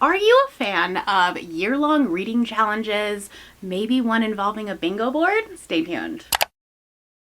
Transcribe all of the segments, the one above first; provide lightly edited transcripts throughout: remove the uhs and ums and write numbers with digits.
Are you a fan of year-long reading challenges? Maybe one involving a bingo board? Stay tuned.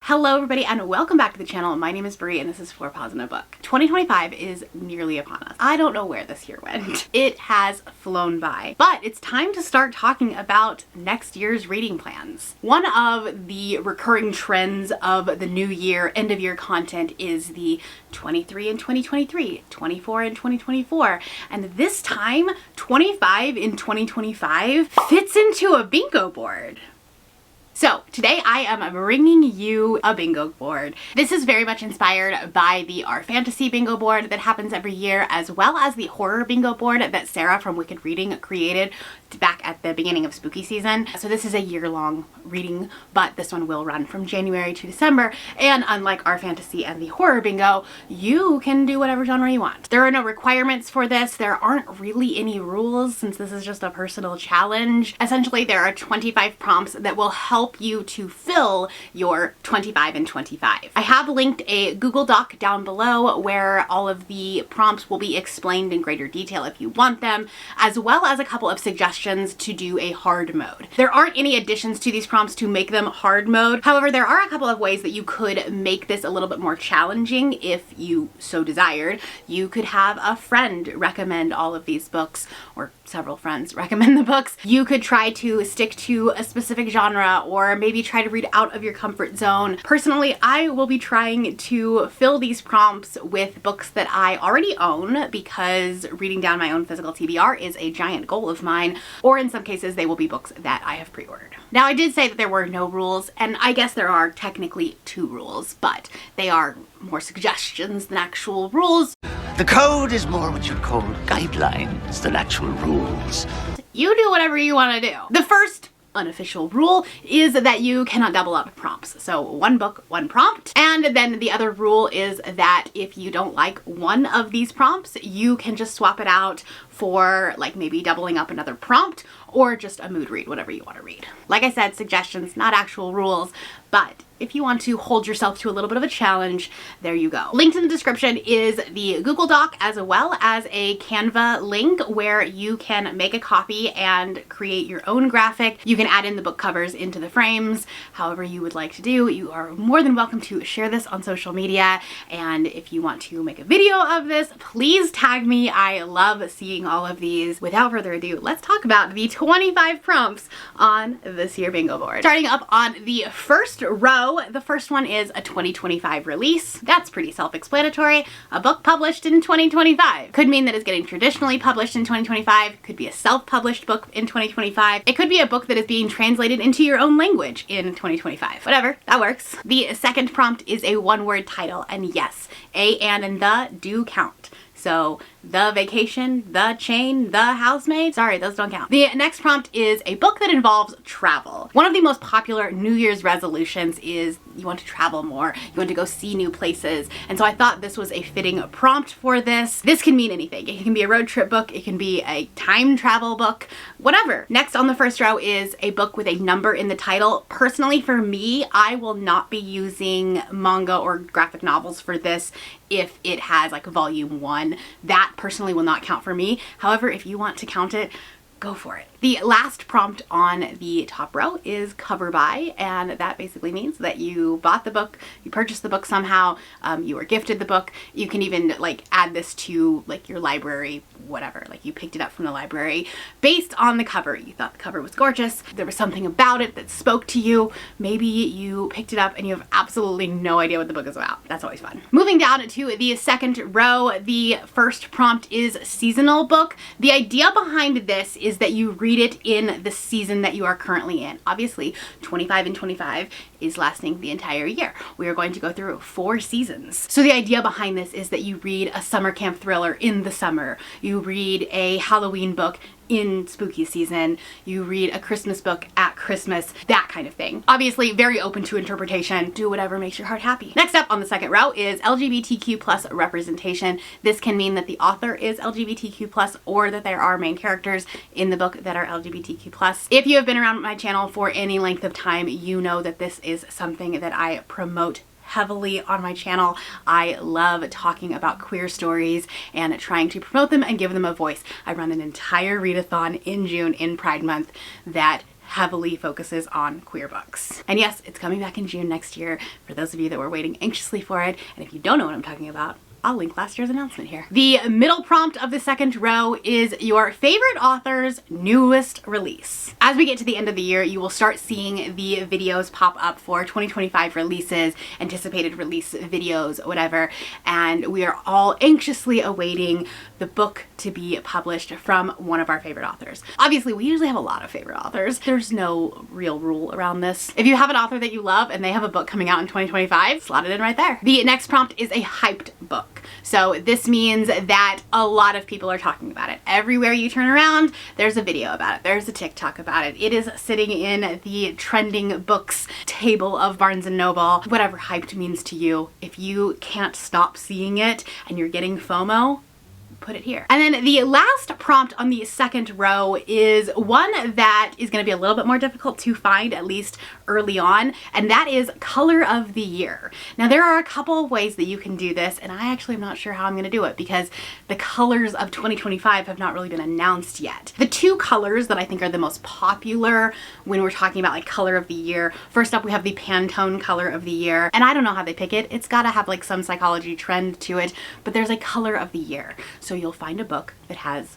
Hello everybody and welcome back to the channel. My name is Brie and this is 4 Paws in a Book. 2025 is nearly upon us. I don't know where this year went. It has flown by, but it's time to start talking about next year's reading plans. One of the recurring trends of the new year, end of year content is the 23 in 2023, 24 in 2024, and this time 25 in 2025 fits into a bingo board. So today I am bringing you a bingo board. This is very much inspired by the Our Fantasy bingo board that happens every year, as well as the horror bingo board that Sarah from Wicked Reading created back at the beginning of spooky season. So this is a year-long reading, but this one will run from January to December. And unlike Our Fantasy and the horror bingo, you can do whatever genre you want. There are no requirements for this. There aren't really any rules since this is just a personal challenge. Essentially, there are 25 prompts that will help you to fill your 25 and 25. I have linked a Google Doc down below where all of the prompts will be explained in greater detail if you want them, as well as a couple of suggestions to do a hard mode. There aren't any additions to these prompts to make them hard mode. However, there are a couple of ways that you could make this a little bit more challenging if you so desired. You could have a friend recommend all of these books, or several friends recommend the books. You could try to stick to a specific genre, or maybe try to read out of your comfort zone. Personally, I will be trying to fill these prompts with books that I already own because reading down my own physical TBR is a giant goal of mine, or in some cases they will be books that I have pre-ordered. Now, I did say that there were no rules, and I guess there are technically 2 rules, but they are more suggestions than actual rules. The code is more what you'd call guidelines than actual rules. You do whatever you want to do. The first unofficial rule is that you cannot double up prompts. So one book, one prompt. And then the other rule is that if you don't like one of these prompts, you can just swap it out for like maybe doubling up another prompt or just a mood read, whatever you want to read. Like I said, suggestions, not actual rules, but if you want to hold yourself to a little bit of a challenge, there you go. Linked in the description is the Google Doc as well as a Canva link where you can make a copy and create your own graphic. You can add in the book covers into the frames, however you would like to do. You are more than welcome to share this on social media. And if you want to make a video of this, please tag me. I love seeing all of these. Without further ado, let's talk about the 25 prompts on this year bingo board. Starting up on the first row, the first one is a 2025 release. That's pretty self-explanatory. A book published in 2025. Could mean that it's getting traditionally published in 2025. Could be a self-published book in 2025. It could be a book that is being translated into your own language in 2025. Whatever, that works. The second prompt is a one-word title, and yes, a, and the do count. So The Vacation, The Chain, The Housemaid. Sorry, those don't count. The next prompt is a book that involves travel. One of the most popular New Year's resolutions is you want to travel more. You want to go see new places. And so I thought this was a fitting prompt for this. This can mean anything. It can be a road trip book. It can be a time travel book, whatever. Next on the first row is a book with a number in the title. Personally, for me, I will not be using manga or graphic novels for this if it has like volume 1. That personally will not count for me. However, if you want to count it, go for it. The last prompt on the top row is cover by, and that basically means that you bought the book, you purchased the book somehow, you were gifted the book. You can even like add this to like your library, whatever, like you picked it up from the library based on the cover. You thought the cover was gorgeous, there was something about it that spoke to you. Maybe you picked it up and you have absolutely no idea what the book is about. That's always fun. Moving down to the second row, the first prompt is seasonal book. The idea behind this is that you read it in the season that you are currently in. Obviously, 25 and 25 is lasting the entire year. We are going to go through 4 seasons. So the idea behind this is that you read a summer camp thriller in the summer. You read a Halloween book in spooky season. You read a Christmas book at Christmas, that kind of thing. Obviously, very open to interpretation. Do whatever makes your heart happy. Next up on the second row is LGBTQ plus representation. This can mean that the author is LGBTQ plus or that there are main characters in the book that are LGBTQ plus. If you have been around my channel for any length of time, you know that this is something that I promote heavily on my channel. I love talking about queer stories and trying to promote them and give them a voice. I run an entire readathon in June in Pride Month that heavily focuses on queer books. And yes, it's coming back in June next year for those of you that were waiting anxiously for it. And if you don't know what I'm talking about, I'll link last year's announcement here. The middle prompt of the second row is your favorite author's newest release. As we get to the end of the year, you will start seeing the videos pop up for 2025 releases, anticipated release videos, whatever, and we are all anxiously awaiting the book to be published from one of our favorite authors. Obviously, we usually have a lot of favorite authors. There's no real rule around this. If you have an author that you love and they have a book coming out in 2025, slot it in right there. The next prompt is a hyped book. So this means that a lot of people are talking about it. Everywhere you turn around, there's a video about it. There's a TikTok about it. It is sitting in the trending books table of Barnes & Noble. Whatever hyped means to you, if you can't stop seeing it and you're getting FOMO, put it here. And then the last prompt on the second row is one that is going to be a little bit more difficult to find, at least early on, and that is color of the year. Now there are a couple of ways that you can do this, and I actually am not sure how I'm going to do it because the colors of 2025 have not really been announced yet. The two colors that I think are the most popular when we're talking about like color of the year, first up we have the Pantone color of the year, and I don't know how they pick it. It's got to have like some psychology trend to it, but there's a color of the year. So you'll find a book that has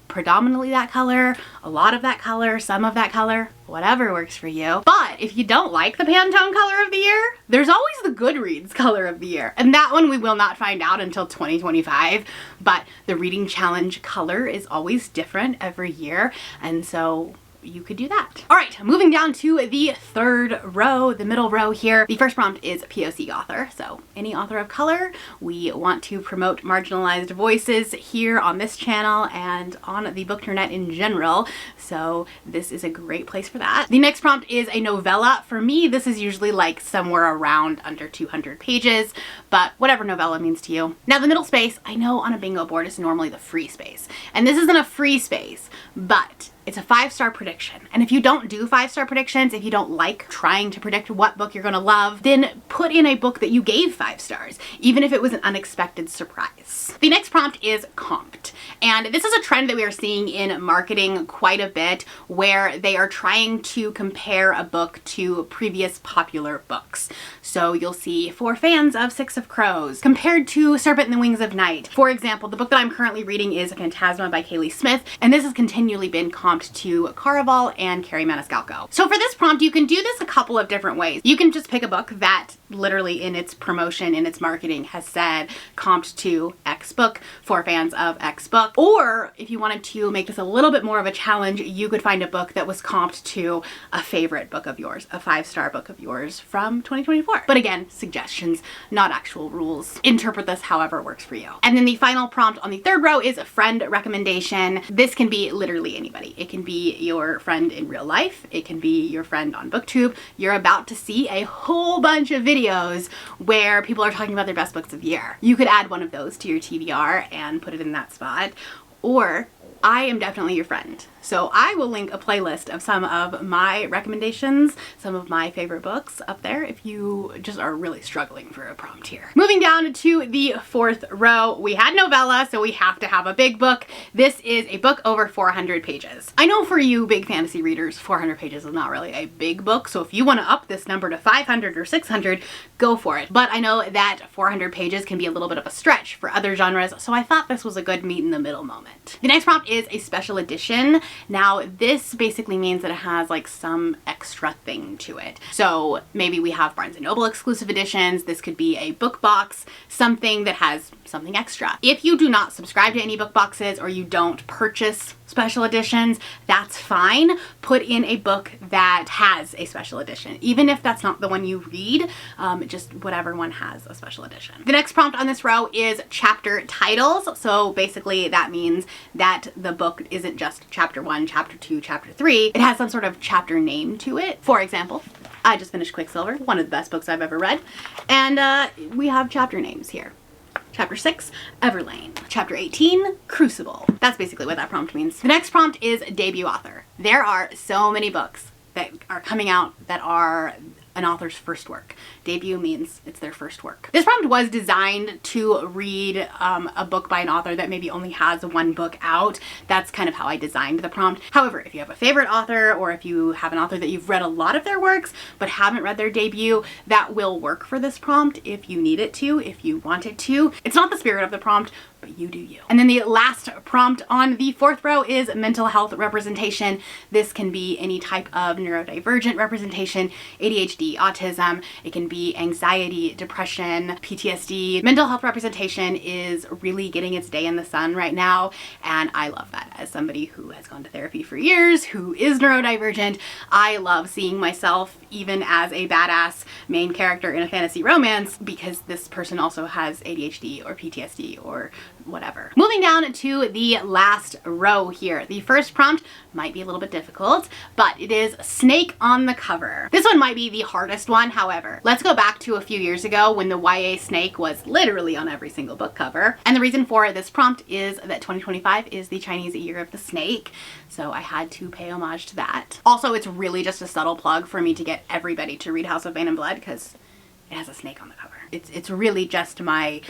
predominantly that color, a lot of that color, some of that color, whatever works for you. But if you don't like the Pantone color of the year, there's always the Goodreads color of the year. And that one we will not find out until 2025, but the Reading Challenge color is always different every year. And so you could do that. All right, moving down to the third row, the middle row here. The first prompt is POC author. So any author of color. We want to promote marginalized voices here on this channel and on the BookTurnet in general. So this is a great place for that. The next prompt is a novella. For me, this is usually like somewhere around under 200 pages, but whatever novella means to you. Now the middle space, I know on a bingo board is normally the free space. And this isn't a free space, but it's a 5-star prediction. And if you don't do 5-star predictions, if you don't like trying to predict what book you're gonna love, then put in a book that you gave 5 stars, even if it was an unexpected surprise. The next prompt is comped. And this is a trend that we are seeing in marketing quite a bit, where they are trying to compare a book to previous popular books. So you'll see for fans of Six of Crows compared to Serpent and the Wings of Night. For example, the book that I'm currently reading is Phantasma by Kaylee Smith, and this has continually been comped to Caraval and Carrie Maniscalco. So for this prompt, you can do this a couple of different ways. You can just pick a book that literally in its promotion, in its marketing, has said comped to X book for fans of X book. Or if you wanted to make this a little bit more of a challenge, you could find a book that was comped to a favorite book of yours, a 5-star book of yours from 2024. But again, suggestions, not actual rules. Interpret this however works for you. And then the final prompt on the third row is a friend recommendation. This can be literally anybody. It can be your friend in real life. It can be your friend on BookTube. You're about to see a whole bunch of videos where people are talking about their best books of the year. You could add one of those to your TBR and put it in that spot. Or I am definitely your friend. So I will link a playlist of some of my recommendations, some of my favorite books up there if you just are really struggling for a prompt here. Moving down to the fourth row, we had novella, so we have to have a big book. This is a book over 400 pages. I know for you big fantasy readers, 400 pages is not really a big book, so if you want to up this number to 500 or 600, go for it. But I know that 400 pages can be a little bit of a stretch for other genres, so I thought this was a good meet in the middle moment. The next prompt is a special edition. Now this basically means that it has like some extra thing to it. So maybe we have Barnes & Noble exclusive editions. This could be a book box, something that has something extra. If you do not subscribe to any book boxes or you don't purchase special editions, that's fine. Put in a book that has a special edition. Even if that's not the one you read, just whatever one has a special edition. The next prompt on this row is chapter titles. So basically that means that the book isn't just chapter 1, chapter 2, chapter 3. It has some sort of chapter name to it. For example, I just finished Quicksilver, one of the best books I've ever read. And we have chapter names here. Chapter 6, Everlane. Chapter 18, Crucible. That's basically what that prompt means. The next prompt is debut author. There are so many books that are coming out that are an author's first work. Debut means it's their first work. This prompt was designed to read a book by an author that maybe only has one book out. That's kind of how I designed the prompt. However, if you have a favorite author, or if you have an author that you've read a lot of their works but haven't read their debut, that will work for this prompt if you need it to, if you want it to. It's not the spirit of the prompt, but you do you. And then the last prompt on the fourth row is mental health representation. This can be any type of neurodivergent representation, ADHD, autism. It can be anxiety, depression, PTSD. Mental health representation is really getting its day in the sun right now, and I love that. As somebody who has gone to therapy for years, who is neurodivergent, I love seeing myself even as a badass main character in a fantasy romance because this person also has ADHD or PTSD or whatever. Moving down to the last row here. The first prompt might be a little bit difficult, but it is snake on the cover. This one might be the hardest one, however. Let's go back to a few years ago when the YA snake was literally on every single book cover. And the reason for this prompt is that 2025 is the Chinese Year of the Snake, so I had to pay homage to that. Also, it's really just a subtle plug for me to get everybody to read House of Bane and Blood because it has a snake on the cover. It's really just my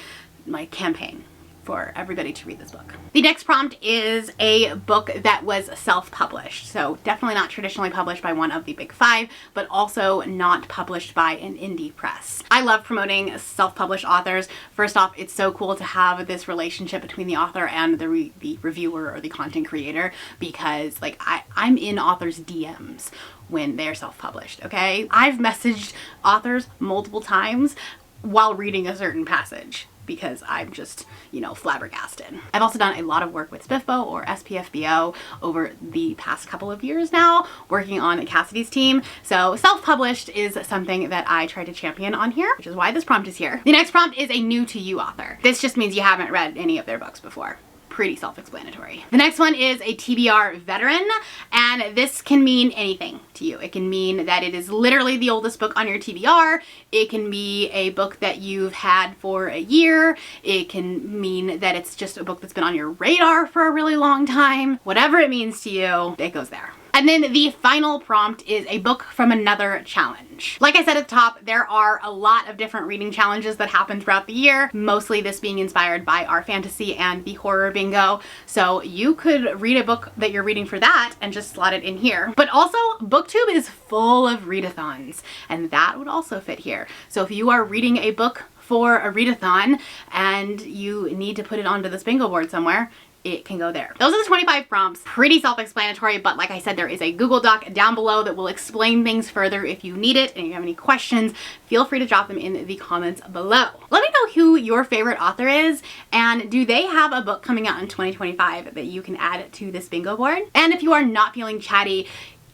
campaign for everybody to read this book. The next prompt is a book that was self-published. So definitely not traditionally published by one of the big five, but also not published by an indie press. I love promoting self-published authors. First off, it's so cool to have this relationship between the author and the reviewer or the content creator, because like I'm in authors' DMs when they're self-published, okay? I've messaged authors multiple times while reading a certain passage, because I'm just, you know, flabbergasted. I've also done a lot of work with SPFBO or SPFBO over the past couple of years now, working on Cassidy's team. So self-published is something that I try to champion on here, which is why this prompt is here. The next prompt is a new to you author. This just means you haven't read any of their books before. Pretty self-explanatory. The next one is a TBR veteran, and this can mean anything to you. It can mean that it is literally the oldest book on your TBR. It can be a book that you've had for a year. It can mean that it's just a book that's been on your radar for a really long time. Whatever it means to you, it goes there. And then the final prompt is a book from another challenge. Like I said at the top, there are a lot of different reading challenges that happen throughout the year, mostly this being inspired by our fantasy and the horror bingo. So you could read a book that you're reading for that and just slot it in here. But also, BookTube is full of readathons, and that would also fit here. So if you are reading a book for a readathon and you need to put it onto this bingo board somewhere, it can go there. Those are the 25 prompts. Pretty self-explanatory, but like I said, there is a Google Doc down below that will explain things further if you need it, and if you have any questions, feel free to drop them in the comments below. Let me know who your favorite author is, and do they have a book coming out in 2025 that you can add to this bingo board? And if you are not feeling chatty,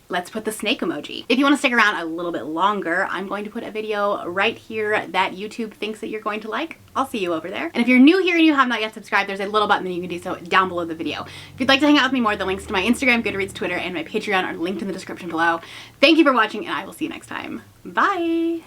let's put the snake emoji. If you want to stick around a little bit longer, I'm going to put a video right here that YouTube thinks that you're going to like. I'll see you over there. And if you're new here and you have not yet subscribed, there's a little button that you can do so down below the video. If you'd like to hang out with me more, the links to my Instagram, Goodreads, Twitter, and my Patreon are linked in the description below. Thank you for watching, and I will see you next time. Bye!